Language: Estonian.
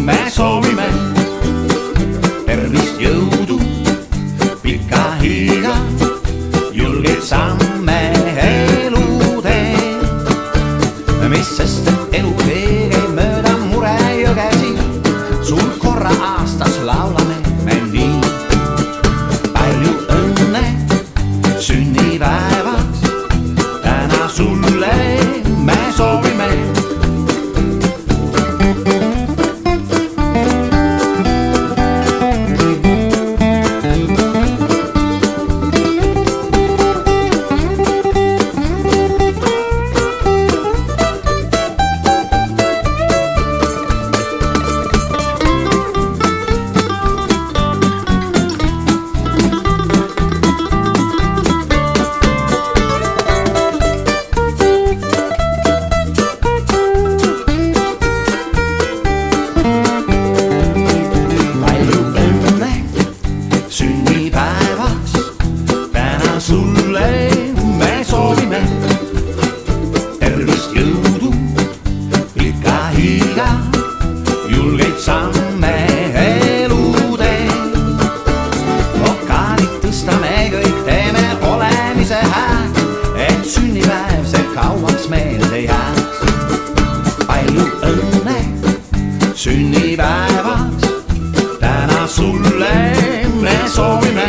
Me soovime tervist, jõudu, pikka hiiga, julgeid samme elutee. Mis sest, et elutee käib mööda murejõgesi, sul korra aastas laulame me nii. Palju õnne sünnipäevaks, täna sulle me soovime. Sulle me soovime tervist, jõudu, pikka hiiga, julgeid samme elutee. Vokaalid tõstame kõik, teeme olemise hääd, et sünnipäev see kauaks meelde jääks. Palju õnne sünnipäevaks, täna sulle me soovime.